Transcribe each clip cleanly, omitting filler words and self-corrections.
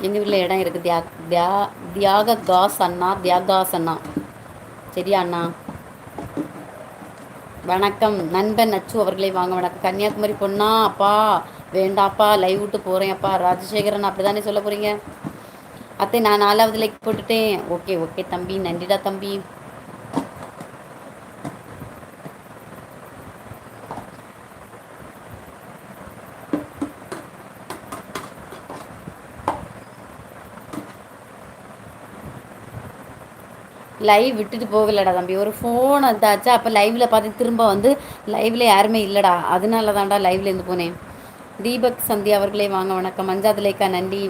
எங்கள் வீட்டில் இடம் இருக்குது தியாக காஸ் அண்ணா தியாகாஸ் அண்ணா. சரியா அண்ணா? வணக்கம் நண்பன் நச்சு அவர்களை வாங்க வணக்கம். கன்னியாகுமரி பொண்ணா அப்பா வேண்டாப்பா லைவ் விட்டு போகிறேன் அப்பா. ராஜசேகரன் அப்படி தானே சொல்ல போகிறீங்க? அத்தை நான் 4வது லைக் போட்டுட்டேன். ஓகே ஓகே தம்பி, நன்றிடா தம்பி. லைவ் விட்டுட்டு போகலடா தம்பி, ஒரு ஃபோன் வந்தாச்சா, அப்போ லைவில் பார்த்து திரும்ப வந்து லைவில் யாருமே இல்லைடா, அதனால தான்டா லைவ்லேருந்து போனேன். தீபக் சந்தியா அவர்களே வாங்க வணக்கம். மஞ்சாதுலேக்கா நன்றி.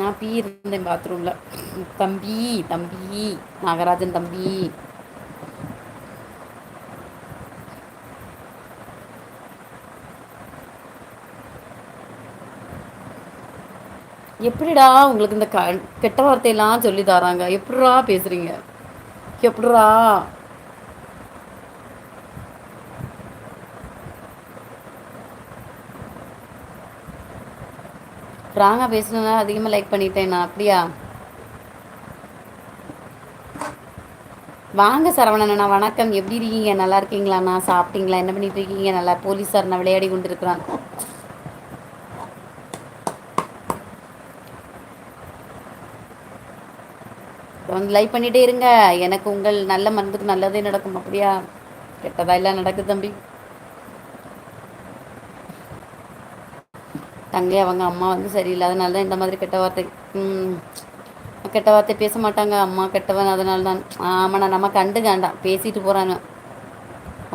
நான் பீ இருந்தேன் பாத்ரூமில். தம்பி தம்பி நாகராஜன் தம்பி. எப்படிடா உங்களுக்கு இந்த கெட்ட வார்த்தையெல்லாம் சொல்லி தராங்க? எப்படிடா பேசுறீங்க? எப்படிடா? ராங்கா பேசணும்னா அதிகமாக லைக் பண்ணிட்டேன் நான். அப்படியா? வாங்க சரவணண்ணா வணக்கம். எப்படி இருக்கீங்க? நல்லா இருக்கீங்களாண்ணா? சாப்பிட்டீங்களா? என்ன பண்ணிட்டு இருக்கீங்க? நல்லா போலீஸார் நான் விளையாடி கொண்டு இருக்கிறான். வந்து லைக் பண்ணிகிட்டே இருங்க. எனக்கு உங்கள் நல்ல மனதுக்கு நல்லதே நடக்கும். அப்படியா? கெட்டதா எல்லாம் நடக்குது தம்பி. தங்கை அவங்க அம்மா வந்து சரியில்லாதனால தான் இந்த மாதிரி கெட்ட வார்த்தை. ம் கெட்ட வார்த்தை பேச மாட்டாங்க. அம்மா கெட்டவன், அதனால தான். ஆமாண்ணா நம்ம கண்டு காண்டாம் பேசிட்டு போகிறாங்க.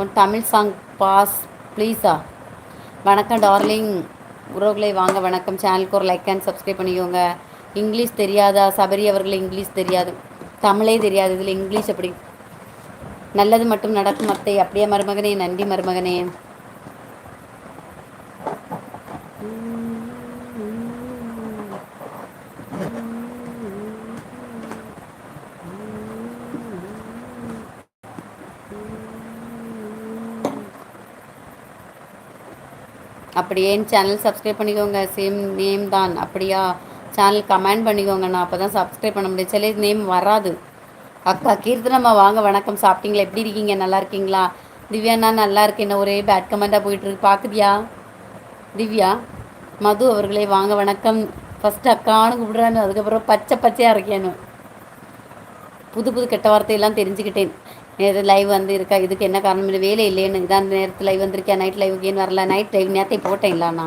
ஒன் தமிழ் சாங் பாஸ் ப்ளீஸா. வணக்கம் டார்லிங். உறவுகளை வாங்க வணக்கம். சேனலுக்கு ஒரு லைக் அண்ட் சப்ஸ்கிரைப் பண்ணிக்கோங்க. இங்கிலீஷ் தெரியாதா சபரி அவர்கள்? இங்கிலீஷ் தெரியாது, தமிழே தெரியாது, இதில் இங்கிலீஷ் எப்படி? நல்லது மட்டும் நடக்கும் அத்தை. அப்படியே மருமகனே, நன்றி மருமகனே. அப்படியே சேனல் சப்ஸ்கிரைப் பண்ணிக்கோங்க. சேம் நேம் தான். அப்படியா? சேனல் கமெண்ட் பண்ணிக்கோங்கண்ணா, அப்போ தான் சப்ஸ்கிரைப் பண்ண முடியும். சில நேம் வராது. அக்கா கீர்த்தனம்மா வாங்க வணக்கம். சாப்பிட்டீங்களா? எப்படி இருக்கீங்க? நல்லா இருக்கீங்களா? திவ்யாண்ணா நல்லா இருக்கேன். என்ன ஒரே பேட் கமெண்ட்டாக போயிட்டுருக்கு, பார்க்குதியா திவ்யா? மது அவர்களே வாங்க வணக்கம். ஃபஸ்ட்டு அக்கான்னு கூப்பிடுறான்னு, அதுக்கப்புறம் பச்சை பச்சையாக இருக்கேன்னு. புது புது கெட்ட வார்த்தையெல்லாம் தெரிஞ்சுக்கிட்டேன். நேற்று லைவ் வந்து இருக்கா, இதுக்கு என்ன காரணம்? இல்லை வேலை இல்லைன்னு இதான் நேரத்தில் லைவ் வந்திருக்கேன். நைட் லைவுக்கு ஏன்னு வரல? நைட் லைவ் நேரத்தை போட்டேன்லாண்ணா.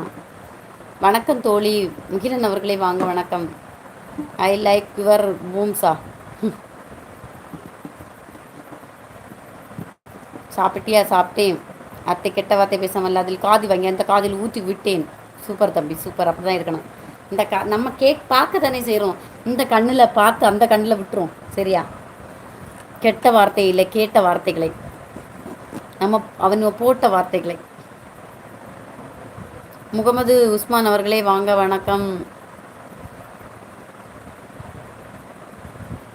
வணக்கம் தோழி. முகிலன் அவர்களே வாங்க வணக்கம். ஐ லைக் யுவர் பூம்ஸா. சாப்பிட்டியா? சாப்பிட்டேன் அத்தை. கெட்ட வார்த்தை பேசாமல் அதில் காதி வாங்கி அந்த காதில் ஊற்றி விட்டேன். சூப்பர் தம்பி சூப்பர். அப்படி தான் இருக்கணும். இந்த நம்ம கேக் பார்க்க தானே செய்கிறோம். இந்த கண்ணில் பார்த்து அந்த கண்ணில் விட்டுரும். சரியா? கெட்ட வார்த்தை இல்லை, கேட்ட வார்த்தைகளை, நம்ம அவன் போட்ட வார்த்தைகளை. முகமது உஸ்மான் அவர்களே வாங்க வணக்கம்.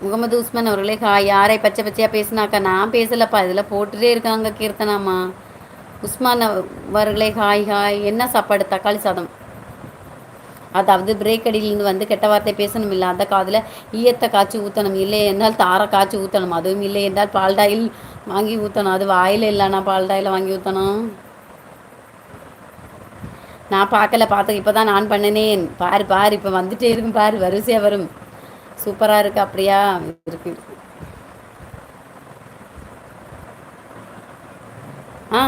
முகமது உஸ்மான் அவர்களே யாரை பச்சை பச்சையாக பேசினாக்கா? நான் பேசலப்பா, இதில் போட்டுகிட்டே இருக்காங்க கீர்த்தனாமா. உஸ்மான் அவர்களே ஹாய் ஹாய். என்ன சாப்பாடு? தக்காளி சாதம். அதாவது பிரேக் அடியிலிருந்து வந்து கெட்ட வார்த்தை பேசணும் இல்லை, அந்த காதில் ஈயத்தை காய்ச்சி ஊற்றணும், இல்லை என்றால் தாரை காய்ச்சி ஊற்றணும், அதுவும் இல்லை என்றால் பால்டாயில் வாங்கி ஊற்றணும். அது வாயில் இல்லைண்ணா, பால்டாயில் வாங்கி ஊற்றணும். நான் பார்க்கல, பார்த்து இப்போ தான் நான் பண்ணினேன். பாரு பாரு, இப்போ வந்துட்டே இருக்கும் பாரு, வரிசையாக வரும். சூப்பராக இருக்கு. அப்படியா? இருக்கு. ஆ